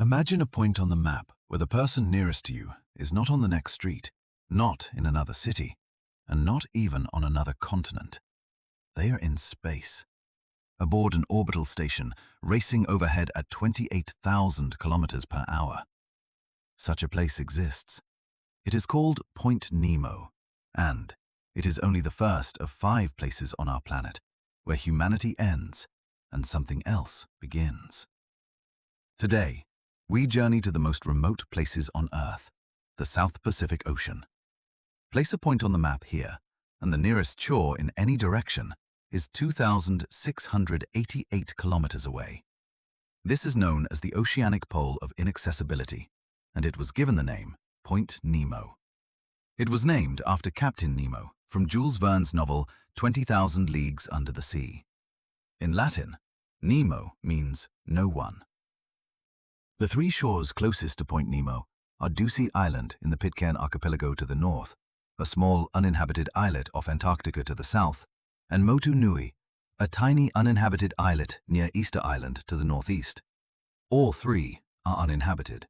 Imagine a point on the map where the person nearest to you is not on the next street, not in another city, and not even on another continent. They are in space, aboard an orbital station racing overhead at 28,000 kilometers per hour. Such a place exists. It is called Point Nemo, and it is only the first of 5 places on our planet where humanity ends and something else begins. Today, we journey to the most remote places on Earth, the South Pacific Ocean. Place a point on the map here, and the nearest shore in any direction is 2,688 kilometers away. This is known as the Oceanic Pole of Inaccessibility, and it was given the name Point Nemo. It was named after Captain Nemo from Jules Verne's novel 20,000 Leagues Under the Sea. In Latin, Nemo means no one. The 3 shores closest to Point Nemo are Bouvet Island in the Pitcairn Archipelago to the north, a small uninhabited islet off Antarctica to the south, and Motu Nui, a tiny uninhabited islet near Easter Island to the northeast. All 3 are uninhabited.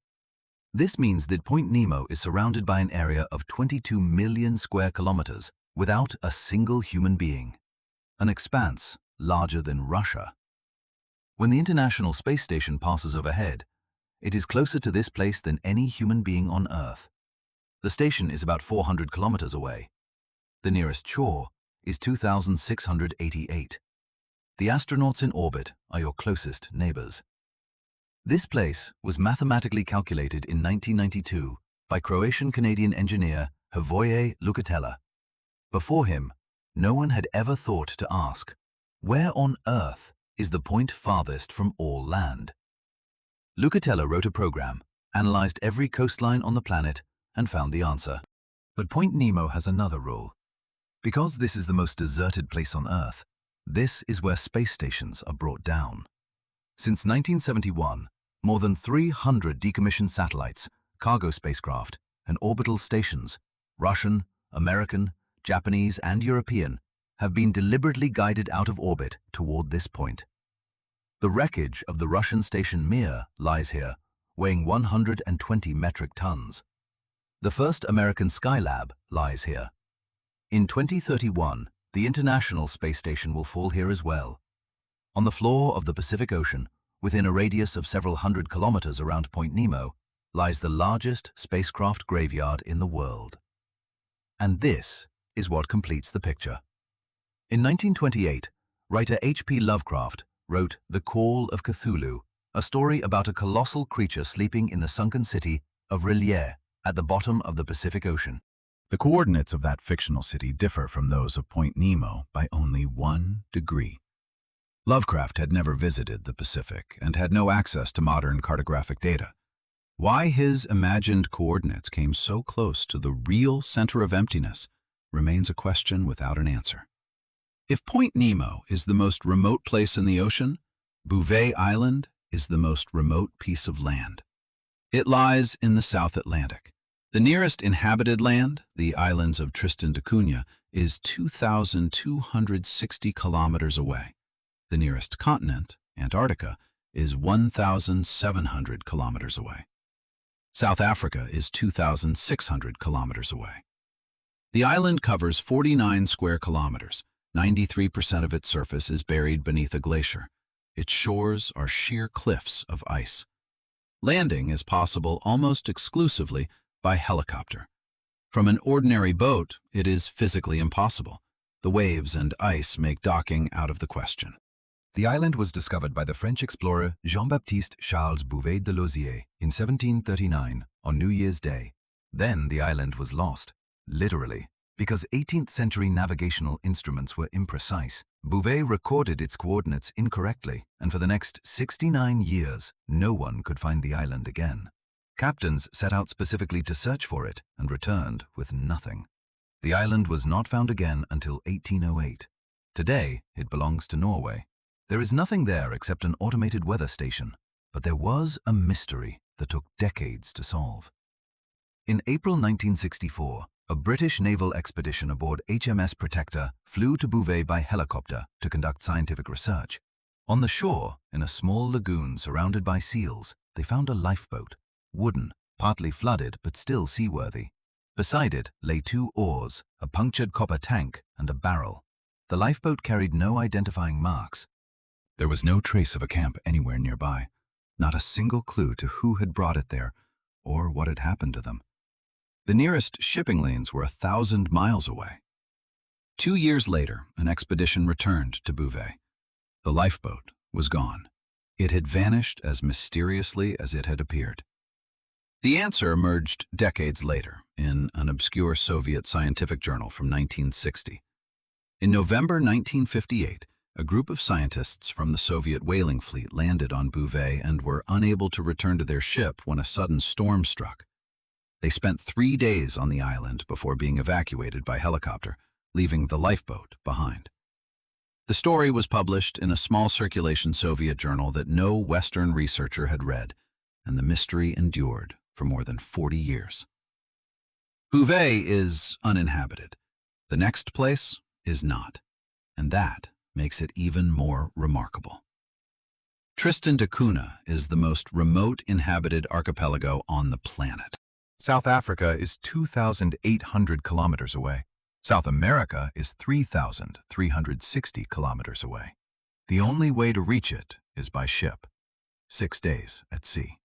This means that Point Nemo is surrounded by an area of 22 million square kilometers without a single human being, an expanse larger than Russia. When the International Space Station passes overhead, it is closer to this place than any human being on Earth. The station is about 400 kilometers away. The nearest shore is 2,688. The astronauts in orbit are your closest neighbors. This place was mathematically calculated in 1992 by Croatian-Canadian engineer Howard Lovecraft. Before him, no one had ever thought to ask, where on Earth is the point farthest from all land? Lovecraft wrote a program, analyzed every coastline on the planet, and found the answer. But Point Nemo has another rule. Because this is the most deserted place on Earth, this is where space stations are brought down. Since 1971, more than 300 decommissioned satellites, cargo spacecraft, and orbital stations, Russian, American, Japanese, and European, have been deliberately guided out of orbit toward this point. The wreckage of the Russian station Mir lies here, weighing 120 metric tons. The first American Skylab lies here. In 2031, the International Space Station will fall here as well. On the floor of the Pacific Ocean, within a radius of several hundred kilometers around Point Nemo, lies the largest spacecraft graveyard in the world. And this is what completes the picture. In 1928, writer H.P. Lovecraft wrote The Call of Cthulhu, a story about a colossal creature sleeping in the sunken city of R'lyeh at the bottom of the Pacific Ocean. The coordinates of that fictional city differ from those of Point Nemo by only 1 degree. Lovecraft had never visited the Pacific and had no access to modern cartographic data. Why his imagined coordinates came so close to the real center of emptiness remains a question without an answer. If Point Nemo is the most remote place in the ocean, Bouvet Island is the most remote piece of land. It lies in the South Atlantic. The nearest inhabited land, the islands of Tristan da Cunha, is 2,260 kilometers away. The nearest continent, Antarctica, is 1,700 kilometers away. South Africa is 2,600 kilometers away. The island covers 49 square kilometers. 93% of its surface is buried beneath a glacier. Its shores are sheer cliffs of ice. Landing is possible almost exclusively by helicopter. From an ordinary boat, it is physically impossible. The waves and ice make docking out of the question. The island was discovered by the French explorer Jean-Baptiste Charles Bouvet de Lozier in 1739 on New Year's Day. Then the island was lost, literally, because 18th century navigational instruments were imprecise. Bouvet recorded its coordinates incorrectly, and for the next 69 years, no one could find the island again. Captains set out specifically to search for it and returned with nothing. The island was not found again until 1808. Today, it belongs to Norway. There is nothing there except an automated weather station, but there was a mystery that took decades to solve. In April 1964, a British naval expedition aboard HMS Protector flew to Bouvet by helicopter to conduct scientific research. On the shore, in a small lagoon surrounded by seals, they found a lifeboat, wooden, partly flooded but still seaworthy. Beside it lay 2 oars, a punctured copper tank, and a barrel. The lifeboat carried no identifying marks. There was no trace of a camp anywhere nearby, not a single clue to who had brought it there or what had happened to them. The nearest shipping lanes were 1,000 miles away. 2 years later, an expedition returned to Bouvet. The lifeboat was gone. It had vanished as mysteriously as it had appeared. The answer emerged decades later in an obscure Soviet scientific journal from 1960. In November 1958, a group of scientists from the Soviet whaling fleet landed on Bouvet and were unable to return to their ship when a sudden storm struck. They spent 3 days on the island before being evacuated by helicopter, leaving the lifeboat behind. The story was published in a small circulation Soviet journal that no Western researcher had read, and the mystery endured for more than 40 years. Bouvet is uninhabited. The next place is not, and that makes it even more remarkable. Tristan da Cunha is the most remote inhabited archipelago on the planet. South Africa is 2,800 kilometers away. South America is 3,360 kilometers away. The only way to reach it is by ship, 6 days at sea.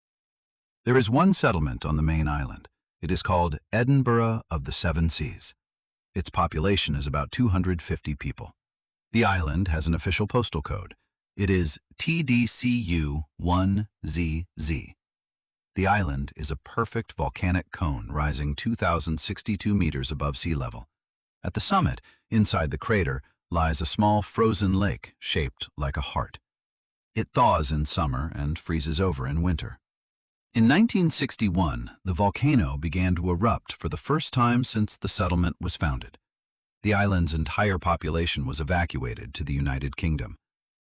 There is one settlement on the main island. It is called Edinburgh of the Seven Seas. Its population is about 250 people. The island has an official postal code. It is TDCU-1ZZ. The island is a perfect volcanic cone rising 2,062 meters above sea level. At the summit, inside the crater, lies a small frozen lake shaped like a heart. It thaws in summer and freezes over in winter. In 1961, the volcano began to erupt for the first time since the settlement was founded. The island's entire population was evacuated to the United Kingdom.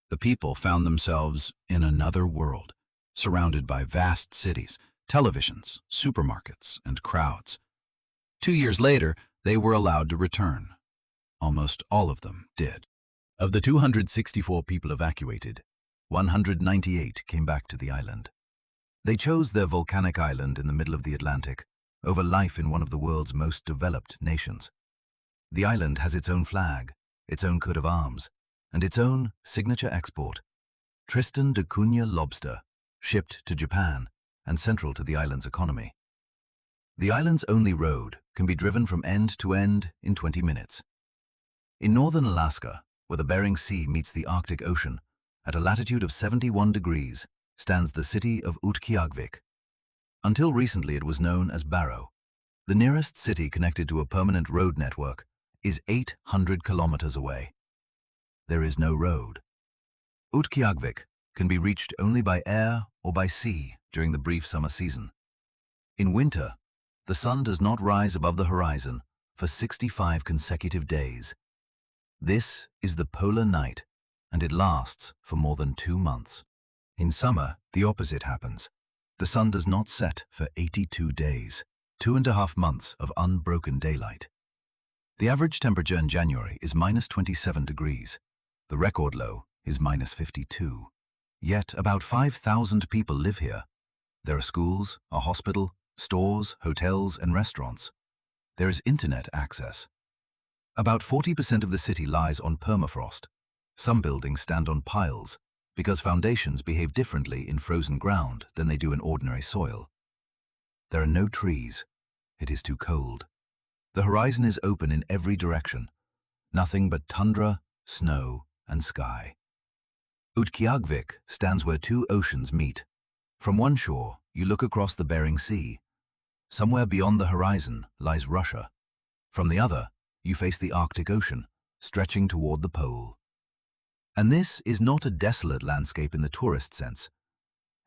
The people found themselves in another world, surrounded by vast cities, televisions, supermarkets, and crowds. 2 years later, they were allowed to return. Almost all of them did. Of the 264 people evacuated, 198 came back to the island. They chose their volcanic island in the middle of the Atlantic over life in one of the world's most developed nations. The island has its own flag, its own coat of arms, and its own signature export, Tristan da Cunha lobster, shipped to Japan and central to the island's economy. The island's only road can be driven from end to end in 20 minutes. In northern Alaska, where the Bering Sea meets the Arctic Ocean, at a latitude of 71 degrees, stands the city of Utqiagvik. Until recently it was known as Barrow. The nearest city connected to a permanent road network is 800 kilometers away. There is no road. Utqiagvik can be reached only by air or by sea during the brief summer season. In winter, the sun does not rise above the horizon for 65 consecutive days. This is the polar night, and it lasts for more than 2 months. In summer, the opposite happens. The sun does not set for 82 days, 2.5 months of unbroken daylight. The average temperature in January is -27 degrees. The record low is -52. Yet about 5,000 people live here. There are schools, a hospital, stores, hotels, and restaurants. There is internet access. About 40% of the city lies on permafrost. Some buildings stand on piles, because foundations behave differently in frozen ground than they do in ordinary soil. There are no trees. It is too cold. The horizon is open in every direction. Nothing but tundra, snow, and sky. Utqiagvik stands where 2 oceans meet. From one shore, you look across the Bering Sea. Somewhere beyond the horizon lies Russia. From the other, you face the Arctic Ocean, stretching toward the pole. And this is not a desolate landscape in the tourist sense.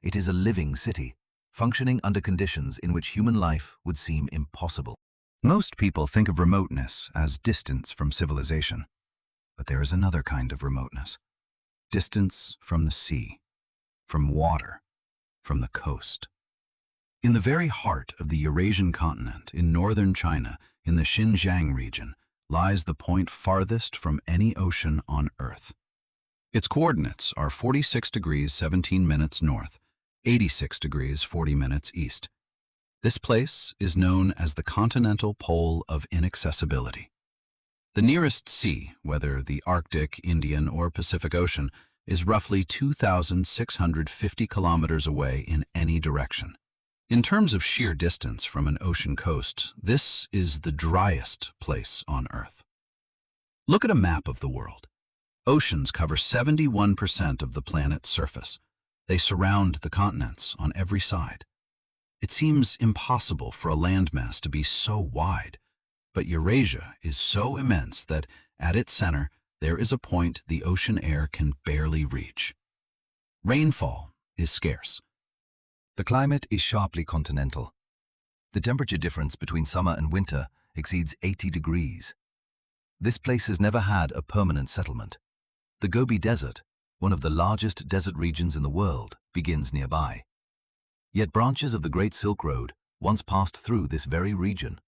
It is a living city, functioning under conditions in which human life would seem impossible. Most people think of remoteness as distance from civilization, but there is another kind of remoteness. Distance from the sea, from water, from the coast. In the very heart of the Eurasian continent, in northern China, in the Xinjiang region, lies the point farthest from any ocean on Earth. Its coordinates are 46 degrees 17 minutes north, 86 degrees 40 minutes east. This place is known as the Continental Pole of Inaccessibility. The nearest sea, whether the Arctic, Indian, or Pacific Ocean, is roughly 2,650 kilometers away in any direction. In terms of sheer distance from an ocean coast, this is the driest place on Earth. Look at a map of the world. Oceans cover 71% of the planet's surface. They surround the continents on every side. It seems impossible for a landmass to be so wide, but Eurasia is so immense that at its center there is a point the ocean air can barely reach. Rainfall is scarce. The climate is sharply continental. The temperature difference between summer and winter exceeds 80 degrees. This place has never had a permanent settlement. The Gobi Desert, one of the largest desert regions in the world, begins nearby. Yet branches of the Great Silk Road once passed through this very region.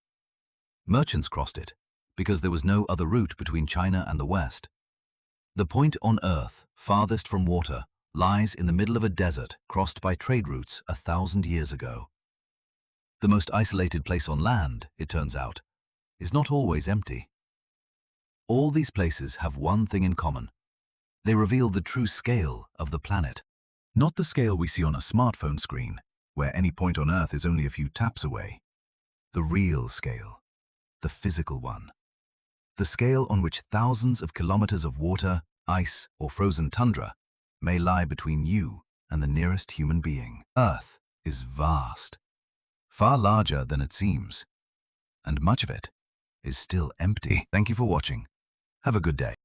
Merchants crossed it because there was no other route between China and the West. The point on Earth, farthest from water, lies in the middle of a desert crossed by trade routes 1,000 years ago. The most isolated place on land, it turns out, is not always empty. All these places have one thing in common. They reveal the true scale of the planet. Not the scale we see on a smartphone screen, where any point on Earth is only a few taps away. The real scale, the physical one. The scale on which thousands of kilometers of water, ice, or frozen tundra may lie between you and the nearest human being. Earth is vast, far larger than it seems, and much of it is still empty. Thank you for watching. Have a good day.